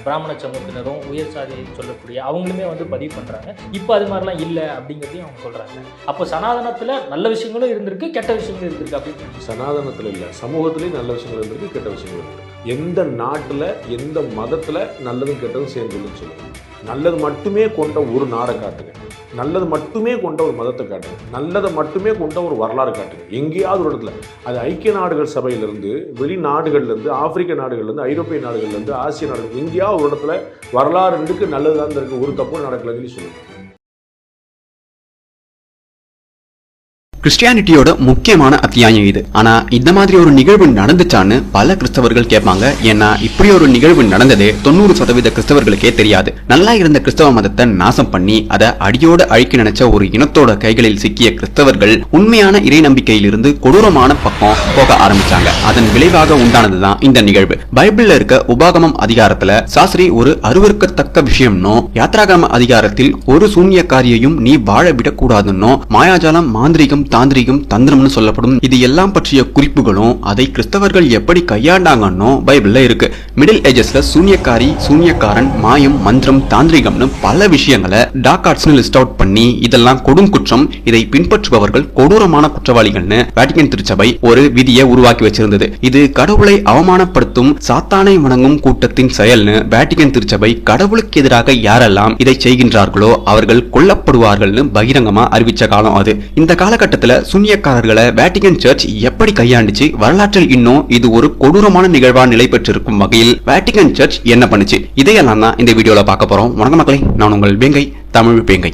பிராமண சமூகத்தினரும் உயர் சாதியை சொல்லக்கூடிய அவங்களுமே வந்து பதிவு பண்ணுறாங்க. இப்போ அது மாதிரிலாம் இல்லை அப்படிங்கிறதையும் அவங்க சொல்கிறாங்க. அப்போ சனாதனத்தில் நல்ல விஷயங்களும் இருந்திருக்கு, கெட்ட விஷயங்களும் இருந்திருக்கு அப்படின்னு. சனாதனத்தில் இல்லை, சமூகத்திலேயும் நல்ல விஷயங்கள் இருந்திருக்கு, கெட்ட விஷயங்கள் இருக்குது. எந்த நாட்டில் எந்த மதத்தில் நல்லதும் கெட்டதும் சேர்ந்துன்னு சொல்லுங்கள். நல்லது மட்டுமே கொண்ட ஒரு நாடை காட்டுங்க, நல்லது மட்டுமே கொண்ட ஒரு மதத்தை காட்டுங்க, நல்லதை மட்டுமே கொண்ட ஒரு வரலாறு காட்டுங்க. எங்கேயாவது ஒரு இடத்துல, அது ஐக்கிய நாடுகள் சபையிலிருந்து, வெளிநாடுகள்லேருந்து, ஆப்பிரிக்க நாடுகள்லேருந்து, ஐரோப்பிய நாடுகள்லேருந்து, ஆசிய நாடுகள், எங்கேயாவது ஒரு இடத்துல வரலாறு இருக்கு, நல்லது தான் இருக்கு, ஒரு தப்பு நடக்கலன்னு சொல்லுங்க. கிறிஸ்டியானிட்டியோட முக்கியமான அத்தியாயம் இது. ஆனா இந்த மாதிரி ஒரு நிகழ்வு நடந்துச்சான்னு பல கிறிஸ்தவர்கள் கேட்பாங்க. ஏன்னா இப்படி ஒரு நிகழ்வு நடந்ததே 90% கிறிஸ்தவர்களுக்கே தெரியாது. நல்லா இருந்த கிறிஸ்தவ மதத்தை நாசம் பண்ணி அதை அடியோட அழிக்க நினைச்ச ஒரு இனத்தோட கைகளில் சிக்கிய கிறிஸ்தவர்கள் உண்மையான இறை நம்பிக்கையிலிருந்து கொடூரமான பக்கம் போக ஆரம்பிச்சாங்க. அதன் விளைவாக உண்டானதுதான் இந்த நிகழ்வு. பைபிள்ல இருக்க உபாகமம் அதிகாரத்துல சாஸ்திரி ஒரு அருவருக்கத்தக்க விஷயம்னோ, யாத்ராகம அதிகாரத்தில் ஒரு சூன்யக்காரியையும் நீ வாழ விடக்கூடாதுன்னோ, மாயாஜாலம், மாந்திரிகம், தாந்திரிகம், தந்திரம்னு சொல்லப்படும் இது எல்லாம் பற்றிய குறிப்புகளும் அதை கிறிஸ்தவர்கள் எப்படி கையாண்டாங்கன்னோ பைபிள்ல இருக்கு. மிடில் ஏஜஸ்ல சூன்யக்காரி, சூன்யக்காரன், மாயம், மந்திரம், தாந்திரிகம்னு பல விஷயங்களை டார்க் ஆர்ட்ஸ்னு லிஸ்ட் அவுட் பண்ணி இதெல்லாம் கொடும் குற்றம், இதை பின்பற்றுபவர்கள் கொடூரமான குற்றவாளிகள்னு வேட்டிகன் திருச்சபை ஒரு விதியை உருவாக்கி வச்சிருந்தது. இது கடவுளை அவமானப்படுத்தும் சாத்தானை வணங்கும் கூட்டத்தின் செயல்னு வேட்டிகன் திருச்சபை கடவுளுக்கு எதிராக யாரெல்லாம் இதை செய்கின்றார்களோ அவர்கள் கொல்லப்படுவார்கள்னு பகிரங்கமா அறிவிச்ச காலம் அது. இந்த காலகட்டத்தில் சூன்யக்காரர்களை வேட்டிகன் சர்ச் எப்படி கையாண்டுச்சு, வரலாற்றில் இன்னும் இது ஒரு கொடூரமான நிகழ்வா நிலை பெற்றிருக்கும் வகையில் வேட்டிகன் சர்ச் என்ன பண்ணுச்சு, இதையெல்லாம் தான் இந்த வீடியோல பார்க்க போறோம். வணக்கம் மக்களே, நான் உங்கள் வேங்கை, தமிழ் வேங்கை.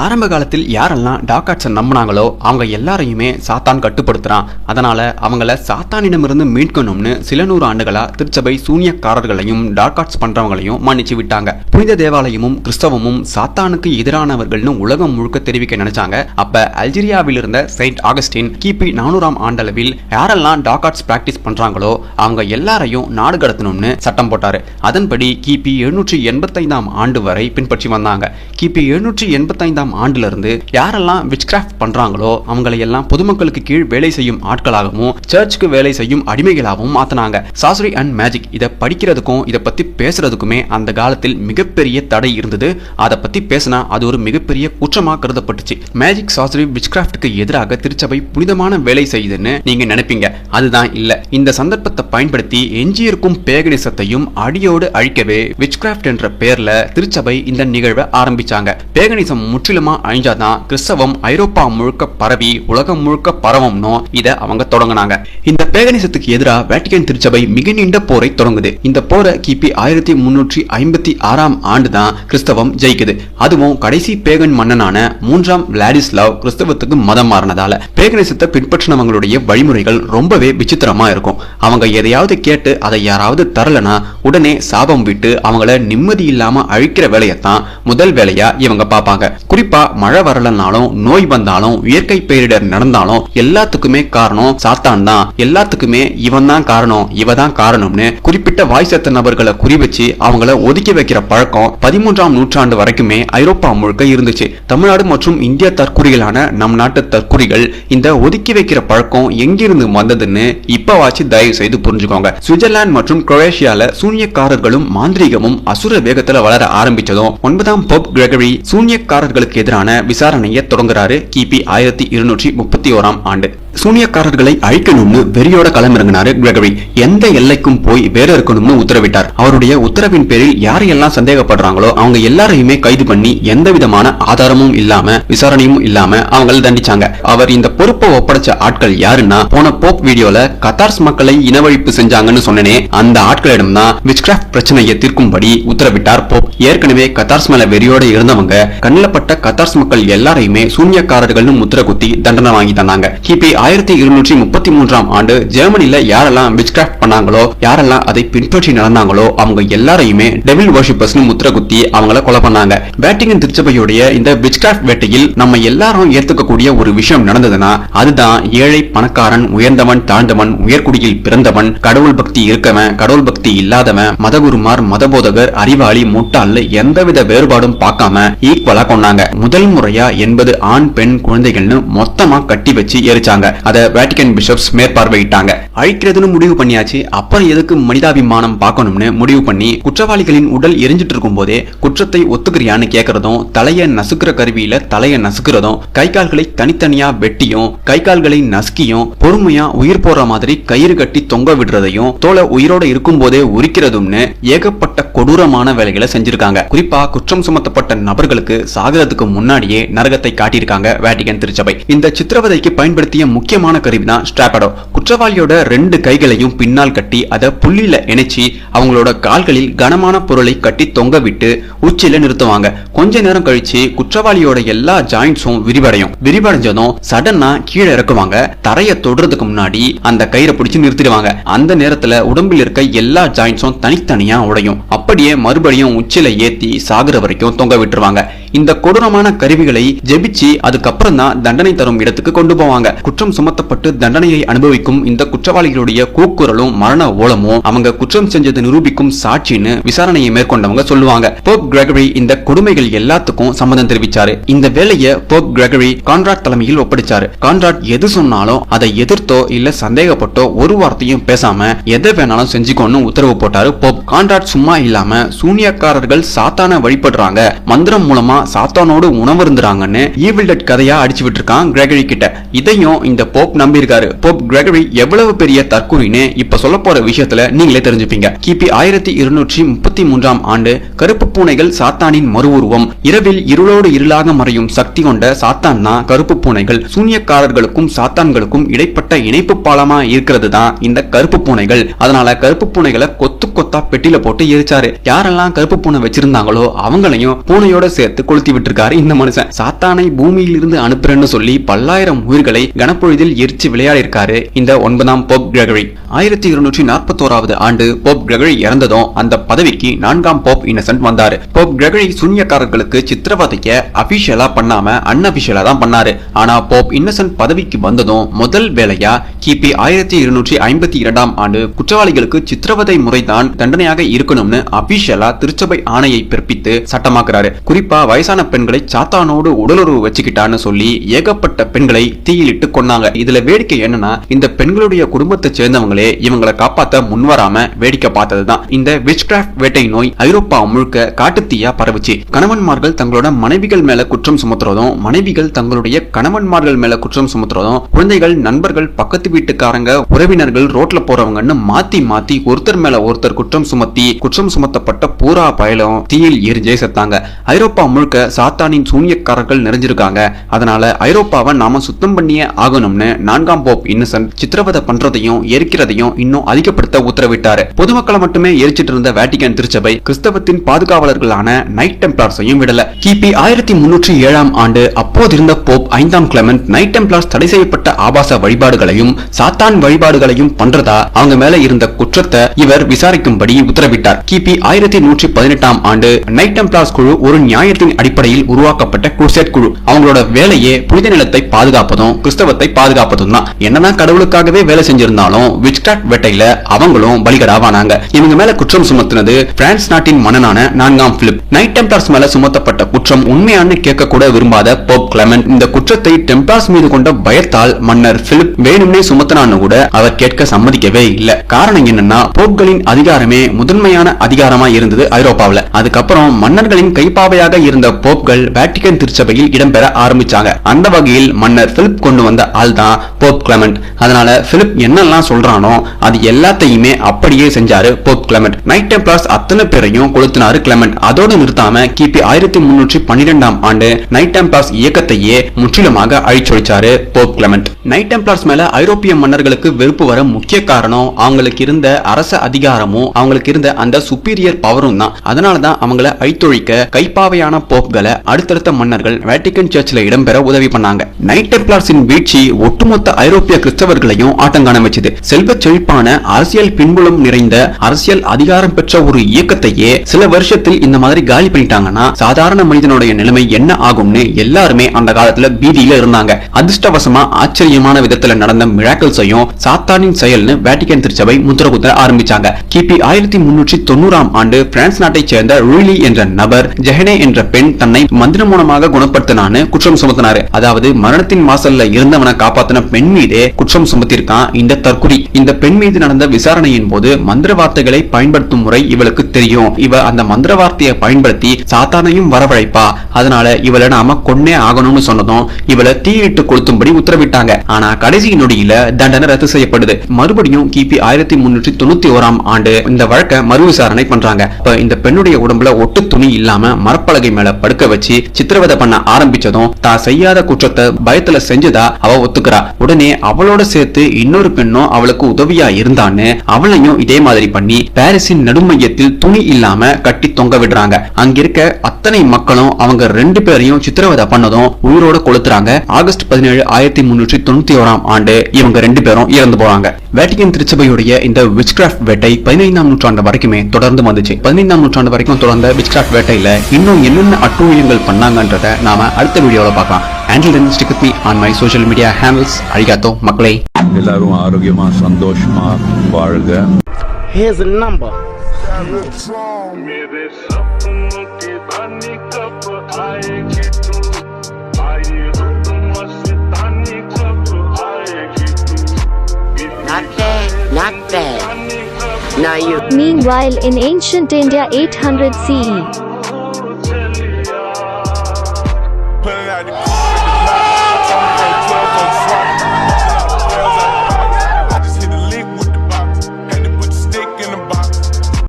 ஆரம்ப காலத்தில் யாரெல்லாம் டார்க் ஆர்ட்ஸை நம்பினாங்களோ அவங்க எல்லாரையுமே சாத்தான் கட்டுப்படுத்துறான். அதனால அவங்கள சாத்தானிடமிருந்து மீட்கணும்னு சில நூறு ஆண்டுகளா திருச்சபை சூன்யக்காரர்களையும் டார்க் ஆர்ட்ஸ் பண்றவங்களையும் மன்னிச்சு விட்டாங்க. புனித தேவாலயமும் கிறிஸ்தவமும் சாத்தானுக்கு எதிரானவர்கள்னு உலகம் முழுக்க தெரிவிக்க நினைச்சாங்க. அப்ப அல்ஜீரியாவில் இருந்த செயின்ட் ஆகஸ்டின் கிபி 400ஆம் ஆண்டளவில் யாரெல்லாம் டார்க் ஆர்ட்ஸ் பிராக்டிஸ் பண்றாங்களோ அவங்க எல்லாரையும் நாடு கடத்தணும்னு சட்டம் போட்டாரு. அதன்படி கிபி 785ஆம் ஆண்டு வரை பின்பற்றி வந்தாங்க. கிபி 785ஆம் ஆண்டுல இருந்து யாரெல்லாம் விட்ச்கிராஃப்ட் பண்றாங்களோ அவங்களை எல்லாம் பொதுமக்களுக்கு கீழ் வேலை செய்யும் ஆட்களாகவும் சர்ச்சுக்கு வேலை செய்யும் அடிமைகளாகவும் மாத்தினாங்க. சாஸ்திரி அண்ட் மேஜிக், இதை படிக்கிறதுக்கும் இதை பத்தி பேசுறதுக்குமே அந்த காலத்தில் மிகப்பெரிய தடை இருந்தது. அதை பத்தி பேசினா அது ஒரு மிகப்பெரிய குற்றமா கருதப்பட்டுச்சு. மேஜிக், சாஸ்திரி, விட்ச்கிராஃப்டுக்கு எதிராக திருச்சபை புனிதமான வேலை செய்யுதுன்னு நீங்க நினைப்பீங்க. அதுதான் இல்ல. இந்த சந்தர்ப்பத்தை பயன்படுத்தி எஞ்சியிருக்கும் பேகனிசத்தையும் அடியோடு அழிக்கவே விட்ச்கிராஃப்ட் என்ற பெயர்ல திருச்சபை இந்த நிகழ்வை ஆரம்பிச்சாங்க. பேகனிசம் முற்றிலுமா அழிஞ்சாதான் கிறிஸ்தவம் ஐரோப்பா முழுக்க பரவி உலகம் முழுக்க பரவும்னோ இதை அவங்க தொடங்கினாங்க. இந்த பேகனிசத்துக்கு எதிராக வேட்டிகன் திருச்சபை மிக நீண்ட போரை தொடங்குது. இந்த போரை கிபி 1356ஆம் ஆண்டு தான் கிறிஸ்தவம் ஜெயிக்குது. அதுவும் கடைசி பேகன் மன்னனான 3ஆம் விளாடிஸ்லாவ் கிறிஸ்தவத்துக்கு மதம் மாறினதால பேகனிசத்தை பின்பற்றினவங்களுடைய வழிமுறைகள் ரொம்பவே விசித்திரமா இருக்கும். அவங்க எதையாவது கேட்டு அதை யாராவது தரலனா உடனே சாபம் விட்டு அவங்கள நிம்மதி இல்லாம அழிக்கிற வேலையத்தான் முதல் வேலையா இவங்க பார்ப்பாங்க. குறிப்பா மழை வரலனாலும், நோய் வந்தாலும், இயற்கை பேரிடர் நடந்தாலும் எல்லாத்துக்குமே காரணம் சாத்தான் தான். எல்லாத்துக்குமே இவன் தான் காரணம், இவ தான் காரணம்னு குறிப்பிட்ட வாய் சத்த நபர்களை குறி வச்சு அவங்கள ஒதுக்கி வைக்கிற பழக்கம் 13ஆம் நூற்றாண்டு வரைக்குமே ஐரோப்பா முழுக்க இருந்துச்சு. தமிழ்நாடு மற்றும் இந்திய தற்குறிகளான நம் நாட்டு தற்குறிகள் இந்த ஒதுக்கி வைக்கிற பழக்கம் எங்கிருந்து வந்ததுன்னு இப்பவாச்சு தயவு செய்து புரிஞ்சுக்கோங்க. சுவிட்சர்லாந்து மற்றும் குரோவேஷியால சூன்யக்காரர்களும் மாந்திரிகமும் அசுர வேகத்துல வளர ஆரம்பிச்சதும் 9ஆம் போப் கிரெகரி சூன்யக்காரர்களுக்கு எதிரான விசாரணையை தொடங்குறாரு. கிபி 1231ஆம் ஆண்டு சூன்யக்காரர்களை அழிக்கணும்னு வெறியோட களமிறங்கினாரு கிரெகரி. எந்த எல்லைக்கும் போய் வேற இருக்கணும்னு உத்தரவிட்டார். அவருடைய உத்தரவின் பேரில் யாரையெல்லாம் சந்தேகப்படுறாங்களோ அவங்க எல்லாரையுமே கைது பண்ணி எந்த விதமான ஆதாரமும் இல்லாம விசாரணையும் இல்லாம அவங்களை தண்டிச்சாங்க. அவர் இந்த பொறுப்பை ஒப்படைச்ச ஆட்கள் யாருன்னா, போன போப் வீடியோல கத்தார்ஸ் மக்களை இனவழிப்பு செஞ்சாங்கன்னு சொன்னனே அந்த ஆட்களிடம் தான் விட்ச்கிராஃப்ட் பிரச்சனையை தீர்க்கும்படி உத்தரவிட்டார் போப். ஏற்கனவே கத்தார்ஸ் மேல வெறியோட இருந்தவங்க கண்ணப்பட்ட கத்தார்ஸ் மக்கள் எல்லாரையுமே சூன்யக்காரர்கள்னு முத்திர குத்தி தண்டனை வாங்கி தந்தாங்க. கிபி 1233ஆம் ஆண்டு ஜெர்மனில யாரெல்லாம் விட்ச்கிராஃப்ட் பண்ணாங்களோ, யாரெல்லாம் அதை பின்பற்றி நடந்தாங்களோ அவங்க எல்லாரையுமே டெவில் வர்ஷிப்பர்ஸ்னு முத்திர குத்தி அவங்கள கொலை பண்ணாங்க. வேட்டிகன் திருச்சபையுடைய இந்த விட்ச்கிராஃப்ட் வேட்டையில் நம்ம எல்லாரும் ஏத்துக்கக்கூடிய ஒரு விஷயம் நடந்ததுன்னா அதுதான் ஏழை பணக்காரன், உயர்ந்தவன் தாழ்ந்தவன், உயர்குடியில் பிறந்தவன், கடவுள் பக்தி இருக்கவன், கடவுள் பக்தி இல்லாதவன், மதகுருமார், மதபோதகர், அறிவாளி, முட்டாள் எந்தவித வேறுபாடும் பார்க்காம ஈக்குவலா கொண்டாங்க. முதல் முறையா 80 ஆண் பெண் குழந்தைகள்னு மொத்தமா கட்டி வச்சு எரிச்சாங்க. அதை வேட்டிகன் பிஷப்ஸ் மேற்பார்வையிட்டாங்க. அழிக்கிறதுன்னு முடிவு பண்ணியாச்சு, அப்புறம் எதுக்கு மனிதாபிமானம் பார்க்கணும்னு முடிவு பண்ணி குற்றவாளிகளின் உடல் எரிஞ்சிட்டு இருக்கும் போதே குற்றத்தை ஒத்துக்கிறியான்னு கேட்கறதும், தலைய நசுக்கிற கருவியில தலைய நசுக்கிறதும், கை கால்களை தனித்தனியா வெட்டியும் கை கால்களை நசுக்கியும் பொறுமையா உயிர் போற மாதிரி கயிறு கட்டி தொங்க விடுறதையும் தோலை உயிரோட இருக்கும் போதே உரிக்கிறதும்னு ஏகப்பட்ட கொடூரமான வேலைகளை செஞ்சிருக்காங்க. குறிப்பா குற்றம் சுமத்தப்பட்ட நபர்களுக்கு சாகிறதுக்கு முன்னாடியே நரகத்தை காட்டியிருக்காங்க வேட்டிகன் திருச்சபை. இந்த சித்திரவதைக்கு பயன்படுத்திய முக்கியமான கருவிதான் ஸ்ட்ராப்படோ. குற்றவாளியோட 2 கைகளையும் பின்னால் கட்டி அதை புள்ளியில இணைச்சி அவங்களோட கால்களில் கனமான பொருளை கட்டி தொங்க விட்டு உச்சியில நிறுத்துவாங்க. கொஞ்ச நேரம் கழிச்சு குற்றவாளியோட எல்லா ஜாயின்ட்ஸும் விரிவடைஞ்சதும் சடனா கீழே இறக்குவாங்க. தரைய தொடுறதுக்கு முன்னாடி அந்த கயிறை பிடிச்சு நிறுத்திடுவாங்க. அந்த நேரத்துல உடம்பில் இருக்க எல்லா ஜாயின்ட்ஸும் தனித்தனியா உடையும். அப்படியே மறுபடியும் உச்சில ஏத்தி சாகுற வரைக்கும் தொங்க விட்டுருவாங்க. இந்த கொடூரமான கருவிகளை ஜெபிச்சு அதுக்கப்புறம் தான் தண்டனை தரும் இடத்துக்கு கொண்டு போவாங்க. குற்றம் சுமத்தப்பட்டு தண்டனையை அனுபவிக்கும் இந்த குற்றவாளிகளுடைய கூக்குரலும் மரண ஓலமும் அவங்க குற்றம் செஞ்சது நிரூபிக்கும் சாட்சின்னு விசாரணையை மேற்கொண்டவங்க சொல்லுவாங்க. போப் கிரெகரி இந்த கொடுமைகள் எல்லாத்துக்கும் சம்மதம் தெரிவிச்சாரு. இந்த வேலையை போப் கிரெகரி கான்ராட் தலைமையில் ஒப்படைச்சாரு. கான்ராட் எது சொன்னாலும் அதை எதிர்த்தோ இல்ல சந்தேகப்பட்டோ ஒரு வார்த்தையும் பேசாம எதை வேணாலும் செஞ்சுக்கோன்னு உத்தரவு போட்டாரு போப். கான்ராட் சும்மா இல்லாம சூனியக்காரர்கள் சாத்தான வழிபடுறாங்க, மந்திரம் மூலமா சாத்தானோடு உணவருந்துறாங்கன்னு ஈவில் டெட் கதையா அடிச்சு விட்டுருக்கான் கிரெகரி கிட்ட. இதையும் இந்த போப் நம்பி இருக்காரு. போப் கிரெகரி எவ்வளவு பெரிய தற்கூரின்னு இப்ப சொல்ல போற விஷயத்துல நீங்களே தெரிஞ்சுப்பீங்க. கிபி 1233 ஆண்டு கருப்பு பூனைகள் சாத்தானின் மறு உருவம். இரவில் இருளோடு இருளாக மறையும் சக்தி கொண்ட சாத்தான் தான் கருப்பு பூனைகள். சூனியக்காரர்களுக்கும் சாத்தான்களுக்கும் இடைப்பட்ட இணைப்பு பாலமா இருக்கிறது தான் இந்த கருப்பு பூனைகள். அதனால கருப்பு பூனைகளை கொத்து கொத்தா பெட்டியில போட்டு எரிச்சாரு. யாரெல்லாம் கருப்பு பூனை வச்சிருந்தாங்களோ அவங்களையும் பூனையோட சேர்த்து கொளுத்தி விட்டுருக்காரு இந்த மனுஷன். சாத்தானை பூமியில் இருந்து அனுப்புறேன்னு சொல்லி பல்லாயிரம் உயிர்களை கனப்பொழுதில் எரிச்சு விளையாடி இருக்காரு இந்த 9ஆம் போப் கிரெகரி. 1241 ஆண்டு போப் கிரெகரி இறந்ததும் அந்த பதவிக்கு 4ஆம் போப் இன்னசென்ட் வந்தாரு. போப் கிரெகரி சூனியக்காரர்களுக்கு சித்திரவதைக்க அபிஷியலா பண்ணாம அன்அபிஷியலா தான் பண்ணாரு. ஆனா போப் இன்னசென்ட் பதவிக்கு வந்ததும் முதல் வேலையா கிபி 1252 ஆண்டு குற்றவாளிகளுக்கு சித்திரவதை முறைதான் தண்டனையாக இருக்கணும்னு அபிஷியலா திருச்சபை ஆணையை பிறப்பித்து சட்டமாக்குறாரு. குறிப்பா வயசான பெண்களை சாத்தானோடு உடலுறவு வச்சுக்கிட்டான்னு சொல்லி ஏகப்பட்ட பெண்களை தீயிலிட்டு கொன்னாங்க. இதுல வேடிக்கை என்னன்னா இந்த பெண்களுடைய குடும்பத்தை சேர்ந்தவங்களே இவங்களை காப்பாத்த முன்வராம வேடிக்கை பார்த்ததுதான். இந்த விட்ச்கிராஃப்ட் வேட்டை நோய் ஐரோப்பா முழுக்க காட்டுத்தீயா பரவுச்சு. கணவன்மார்கள் தங்களோட மனைவிகள் மேல குற்றம் சுமத்துறதும், மனைவிகள் தங்களுடைய கணவன்மார்கள் மேல குற்றம் சுமத்துறதும், குழந்தைகள், நண்பர்கள், பக்கத்து வீட்டுக்காரங்க, உறவினர்கள், ரோட்ல போறவங்கன்னு மாத்தி மாத்தி ஒருத்தர் மேல ஒருத்தர் குற்றம் சுமத்தி குற்றம் சுமத்தப்பட்ட பூரா பயலும் தீயில் எரிஞ்சே செத்தாங்க. ஐரோப்பா முழுக்க சாத்தானின் சூனியக்காரர்கள் நிறைஞ்சிருக்காங்க. அதனால ஐரோப்பாவை நாம சுத்தம் பண்ணியே ஆகணும்னு 4ஆம் போப் இன்னசென்ட் சித்திரவதை பண்றதையும் எரிக்கிறதையும் இன்னும் அதிகப்படுத்த உத்தரவிட்டாரு. பொதுமக்களை மட்டுமே எரிச்சிட்டு இருந்த வேட்டிகன் திருச்சபை கிறிஸ்தவத்தின் பாதுகாவலர்களான நைட் டெம்ப்ளார்ஸையும் விடல. கிபி 1307 ஆண்டு அப்போதிருந்த போப் 5ஆம் கிளெமெண்ட் நைட் டெம்ப்ளார்ஸ் தடை செய்யப்பட்ட ஆபாச வழிபாடுகளையும் சாத்தான் வழிபாடுகளையும் பண்றதா அவங்க மேல இருந்த குற்றத்தை இவர் விசாரிக்கும்படி உத்தரவிட்டார். கிபி 1118 ஆண்டு நைட் டெம்ப்ளார்ஸ் குழு ஒரு நியாயத்தின் அடிப்படையில் உருவாக்கப்பட்ட குருசேட் குழு. அவங்களோட வேலையே புனித நிலத்தை பாதுகாப்பதும் கிறிஸ்தவத்தை பாதுகாப்பதும் தான். என்னதான் கடவுளுக்காகவே வேலை செஞ்சிருந்தாலும் விட்ச்கிராஃப்ட் வேட்டையில அவங்களும் பலிகடாவானாங்க. இவங்க மேல குற்றம் சுமத்துனது பிரான்ஸ் நாட்டின் மன்னனான 4ஆம் பிலிப். நைட் டெம்ப்ளார்ஸ் மேல சுமத்தப்பட்ட குற்றம் உண்மையானு கேட்க கூட விரும்பாத போப் கிளெமெண்ட் இந்த குற்றத்தை டெம்ப்ளார்ஸ் மீது கொண்ட பயத்தால் மன்னர் பிலிப் வேணும்னே சுமத்தினான்னு கூட அவர் கேட்க சம்மதிக்கவே இல்ல. காரணம் என்னன்னா போப்களின் அதிகாரமே முதன்மையான அதிகாரமா இருந்தது ஐரோப்பாவில். அதுக்கப்புறம் மன்னர்களின் கைப்பாவையாக இருந்த போப்கள் வேட்டிகன் திருச்சபையில் இடம்பெற ஆரம்பிச்சாங்க. அந்த வகையில் மன்னர் பிலிப் கொண்டு வந்த ஆள் தான் போப் கிளெமெண்ட். அதனால பிலிப் என்னெல்லாம் சொல்றானோ அது எல்லாத்தையுமே அப்படியே செஞ்சாரு போப் கிளெமெண்ட். நைட் டெம்ப்ளார்ஸ் அத்தனை பேரையும் கொளுத்தினாரு கிளெமெண்ட். அதோடு நிறுத்தாம கிபி 1312 ஆண்டு நைட் டெம்ப்ளார்ஸ் இயக்கத்தையே முற்றிலுமாக அழிச்சொழிச்சாரு போப் கிளெமெண்ட். நைட் டெம்ப்ளார்ஸ் மேல ஐரோப்பிய மன்னர்களுக்கு வெறுப்பு வர முக்கிய காரணம் அவங்களுக்கு இருந்த அரச அதிகாரமும் அவங்களுக்கு இருந்த அந்த சுப்பீரியர் பவரும் தான். அதனாலதான் அவங்களை அழித்தொழிக்க கைப்பாவையான போப்களை அடுத்தடுத்த மன்னர்கள் வேட்டிகன் சர்ச்சில் இடம்பெற உதவி பண்ணாங்க. நைட் டெம்ப்ளார்ஸின் வீழ்ச்சி ஒட்டுமொத்த ஐரோப்பிய கிறிஸ்தவர்களையும் ஆட்டங்காண வச்சது. செல்வ செழிப்பான அரசியல் பின்புலம் நிறைந்த அரசியல் அதிகாரம் பெற்ற ஒரு இயக்கத்தையே சில வருஷத்தில் இந்த மாதிரி காலி பண்ணிட்டாங்கன்னா சாதாரண மனிதனுடைய நிலைமை என்ன ஆகும்னு எல்லாருமே அந்த காலத்துல பீதியில இருந்தாங்க. அதிர்ஷ்டவசமா ஆச்சரியமான விதத்துல நடந்த மிராக்கிள்ஸையும் சாத்தானின் செயல்னு வேட்டிகன் திருச்சபை முத்திர குத்த ஆரம்பிச்சாங்க. கிபி 1390 ஆண்டு பிரான்ஸ் நாட்டை சேர்ந்த ரூலி என்ற நபர் ஜெஹனே என்ற பெண் தன்னை மந்திரம் மூலமாக முழுமையாக குணப்படுத்தினான்னு குற்றம் சுமத்தினாரு. அதாவது மரணத்தின் வாசல்ல இருந்தவனை காப்பாத்தின பெண் மீதே குற்றம் சுமத்திருக்கான் இந்த தற்குறி. இந்த பெண் மீது நடந்த விசாரணையின் போது மந்திர வார்த்தைகளை பயன்படுத்தும் முறை இவளுக்கு தெரியும். இவ அந்த மந்திர வார்த்தையை பயன்படுத்தி சாத்தானையும் வரவழைப்பா. அதனால இவளை நாம கொன்னே ஆகணும்னு சொன்னதும் இவளை தீயிட்டு கொளுத்தும்படி உத்தரவிட்டாங்க. ஆனா கடைசி நொடியில தண்டனை ரத்து செய்யப்படுது. மறுபடியும் கிபி 1391 ஆண்டு இந்த வழக்கை மறு விசாரணை பண்றாங்க. இந்த பெண்ணுடைய உடம்புல ஒட்டு துணி இல்லாம மரப்பலகை மேல படுக்க வச்சு சித்திரவதை பண்ண ஆரம்பிச்சதும் தான் செய்யாத குற்றத்தை பயத்துல செஞ்சதா அவ ஒத்துக்கிறா. உடனே அவளோட சேர்த்து இன்னொரு பெண்ணும் அவளுக்கு உதவியா இருந்தான்னு அவளையும் இதே மாதிரி பண்ணி பாரிஸின் நடுமையத்தில் துணி இல்லாம கட்டி தொங்க விடுறாங்க. அங்கிருக்க அத்தனை மக்களும் அவங்க 2 பேரையும் சித்திரவதை பண்ணதும் உயிரோட கொளுத்துறாங்க. ஆகஸ்ட் 17, 1391 ஆண்டு இவங்க 2 பேரும் இறந்து போறாங்க. வேட்டிகன் திருச்சபையுடைய இந்த விட்ச்கிராஃப்ட் வேட்டை 15ஆம் நூற்றாண்டு வரைக்குமே தொடர்ந்து வந்துச்சு. 15ஆம் நூற்றாண்டு வரைக்கும் தொடர்ந்த விட்ச்கிராஃப்ட் வேட்டையில இன்னும் என்னென்ன அட்டூழியங்கள் பண்ணாங்கன்றத நாம அடுத்த வீடியோல பார்க்கலாம். Until then, stick with me on my social media handles. Arigato மக்களே. எல்லாரும் ஆரோக்கியமா சந்தோஷமா வாழ்க. Here's a number. मेरे सपनों की रानी कब आएगी तू, आए रुत मस्तानी कब आएगी तू. Not bad. Now you. Meanwhile, in ancient India, 800 CE. Pulling out the I just hit a lick with the box, had to put the stick in the box.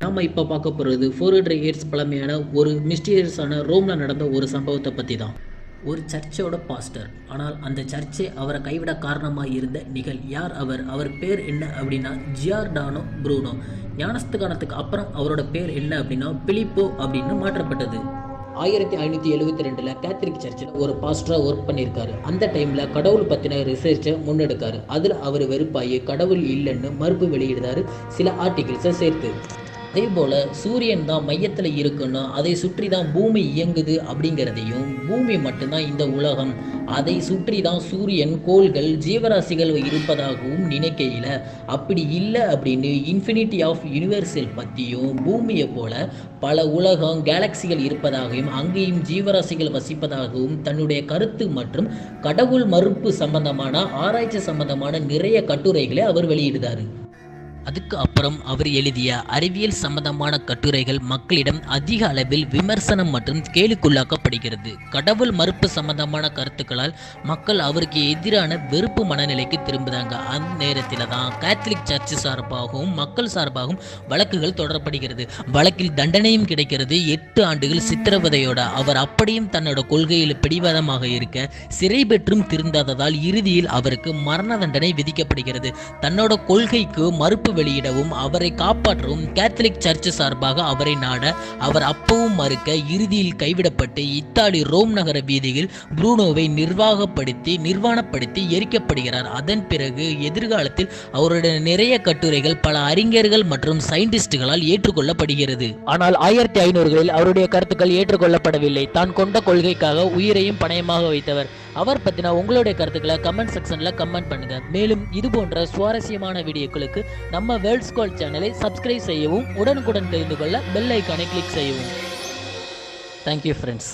நம்ம இப்போ பார்க்க போகிறது 400 இயர்ஸ் பழமையான ஒரு மிஸ்டீரியஸான ரோமில் நடந்த ஒரு சம்பவத்தை பற்றி தான். ஒரு சர்ச்சோட பாஸ்டர், ஆனால் அந்த சர்ச்சை அவரை கைவிட காரணமாக இருந்த நிகழ் யார் அவர் பேர் என்ன அப்படின்னா ஜியார்டானோ ப்ரூனோ. ஞானஸ்தானத்துக்கு அப்புறம் அவரோட பேர் என்ன அப்படின்னா பிலிப்போ அப்படின்னு மாற்றப்பட்டது. 1572 கேத்தலிக் சர்ச்சில் ஒரு பாஸ்டராக ஒர்க் பண்ணியிருக்காரு. அந்த டைமில் கடவுள் பற்றின ரிசர்ச்சை முன்னெடுக்காரு. அதில் அவர் வெறுப்பாகி கடவுள் இல்லைன்னு மறுப்பு வெளியிடுறாரு சில ஆர்டிகிள்ஸை சேர்த்து. அதே போல் சூரியன் தான் மையத்தில் இருக்குன்னா அதை சுற்றி தான் பூமி இயங்குது அப்படிங்கிறதையும், பூமி மட்டும்தான் இந்த உலகம், அதை சுற்றி தான் சூரியன், கோள்கள், ஜீவராசிகள் இருப்பதாகவும் நினைக்கையில் அப்படி இல்லை அப்படின்னு இன்ஃபினிட்டி ஆஃப் யூனிவர்சல் பற்றியும், பூமியை போல பல உலகம் கேலக்சிகள் இருப்பதாகவும் அங்கேயும் ஜீவராசிகள் வசிப்பதாகவும் தன்னுடைய கருத்து மற்றும் கடவுள் மறுப்பு சம்பந்தமான ஆராய்ச்சி சம்பந்தமான நிறைய கட்டுரைகளை அவர் வெளியிடுறாரு. அதுக்கு அப்புறம் அவர் எழுதிய அறிவியல் சம்பந்தமான கட்டுரைகள் மக்களிடம் அதிக அளவில் விமர்சனம் மற்றும் கேலிக்குள்ளாக்கப்படுகிறது. கடவுள் மறுப்பு சம்பந்தமான கருத்துக்களால் மக்கள் அவருக்கு எதிரான வெறுப்பு மனநிலைக்கு திரும்புதாங்க. அந்த நேரத்தில் தான் கேத்தலிக் சர்ச் சார்பாகவும் மக்கள் சார்பாகவும் வழக்குகள் தொடரப்படுகிறது. வழக்கில் தண்டனையும் கிடைக்கிறது. 8 ஆண்டுகள் சித்திரவதையோட அவர் அப்படியும் தன்னோட கொள்கையில் பிடிவாதமாக இருக்க சிறை பெற்றும் திருந்தாததால் இறுதியில் அவருக்கு மரண தண்டனை விதிக்கப்படுகிறது. தன்னோட கொள்கைக்கு மறுப்பு வெளியிடவும் அவரை காப்பாற்றவும் கேத்தலிக் சர்ச் சார்பாக அவரை நாட அவர் அப்பவும் மறுக்க இறுதியில் கைவிடப்பட்டு இத்தாலி ரோம் நகர வீதியில் ப்ரூனோவை நிர்வாணப்படுத்தி எரிக்கப்படுகிறார். அதன் பிறகு எதிர்காலத்தில் அவருடைய நிறைய கட்டுரைகள் பல அறிஞர்கள் மற்றும் சயின்டிஸ்டுகளால் ஏற்றுக்கொள்ளப்படுகிறது. ஆனால் 1500களில் அவருடைய கருத்துக்கள் ஏற்றுக்கொள்ளப்படவில்லை. தான் கொண்ட கொள்கைக்காக உயிரையும் பணயமாக வைத்தவர். அவர் பற்றின உங்களுடைய கருத்துக்களை கமெண்ட் செக்ஷனில் கமெண்ட் பண்ணுங்க. மேலும் இது போன்ற சுவாரஸ்யமான வீடியோக்களுக்கு நம்ம வேர்ல்ட் ஸ்குவாட் சேனலை சப்ஸ்கிரைப் செய்யவும், உடனுக்குடன் தெரிந்து கொள்ள பெல் ஐக்கானை கிளிக் செய்யவும். Thank you friends.